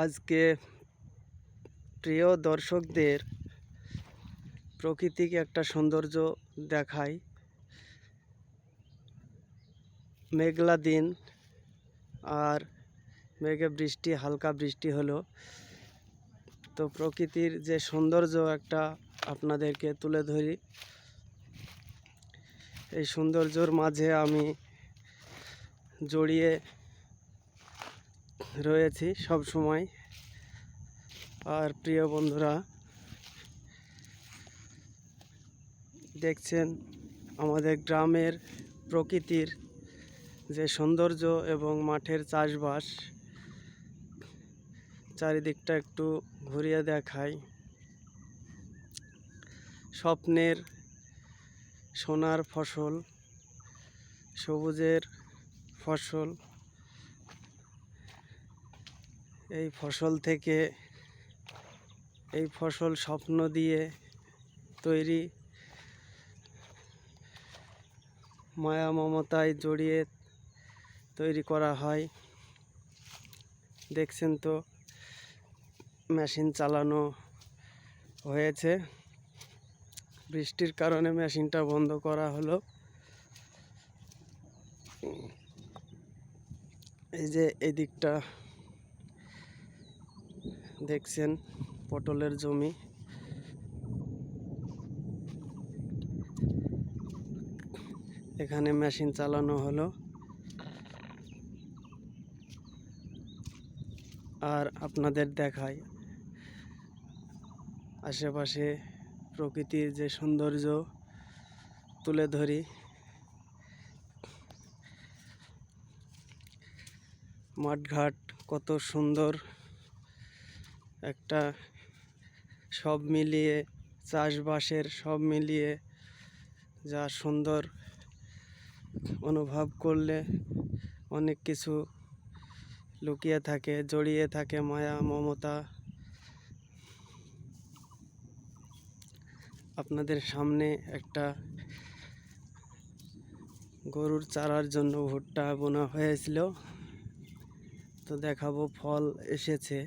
আজকে প্রিয় দর্শকদের প্রকৃতিকে একটা সৌন্দর্য দেখাই। মেঘলা দিন আর মেঘে বৃষ্টি, হালকা বৃষ্টি হলো, তো প্রকৃতির যে সৌন্দর্য একটা আপনাদেরকে তুলে ধরি। এই সৌন্দর্যর মাঝে আমি জড়িয়ে রয়েছি সব সময়। আর প্রিয় বন্ধুরা, দেখছেন আমাদের গ্রামের প্রকৃতির যে সৌন্দর্য এবং মাঠের চাষবাস, চারিদিকটা একটু ঘুরিয়ে দেখাই। স্বপ্নের সোনার ফসল, সবুজের ফসল। এই ফসল থেকে, এই ফসল স্বপ্ন দিয়ে তৈরি, মায়া মমতায় জড়িয়ে তৈরি করা হয়। দেখছেন তো, মেশিন চালানো হয়েছে। বৃষ্টির কারণে মেশিনটা বন্ধ করা হলো। এই যে এই দিকটা দেখছেন পটলের জমি। এখানে মেশিন চালানো হলো। আর আপনাদের দেখাই আশেপাশে প্রকৃতির যে সৌন্দর্য তুলে ধরি। মাঠঘাট কত সুন্দর, একটা সব মিলিয়ে চাষবাসের সব মিলিয়ে যা সুন্দর অনুভব করলে অনেক কিছু লুকিয়ে থাকে, জড়িয়ে থাকে মায়া মমতা। আপনাদের সামনে একটা গরুর চারার জন্য ভুট্টা বোনা হয়েছিল, তো দেখাবো ফল এসেছে।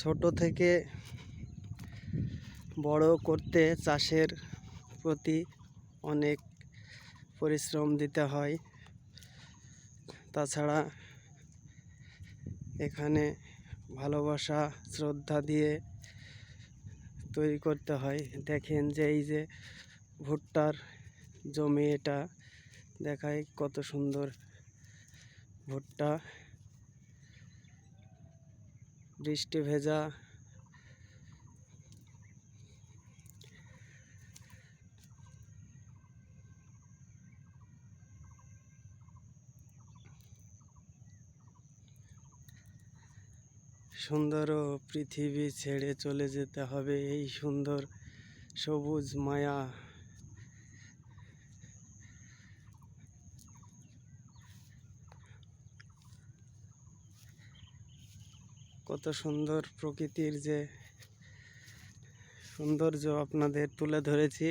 ছোট থেকে বড় করতে চাষের প্রতি অনেক পরিশ্রম দিতে হয়। তাছাড়া এখানে ভালোবাসা শ্রদ্ধা দিয়ে তৈরি করতে হয়। দেখেন যে এই যে ভুট্টার জমি, এটা দেখায় কত সুন্দর ভুট্টা, বৃষ্টি ভেজা। সুন্দর পৃথিবী ছেড়ে চলে যেতে হবে এই সুন্দর সবুজ মায়া। কত সুন্দর প্রকৃতির যে সৌন্দর্য আপনাদের তুলে ধরেছি।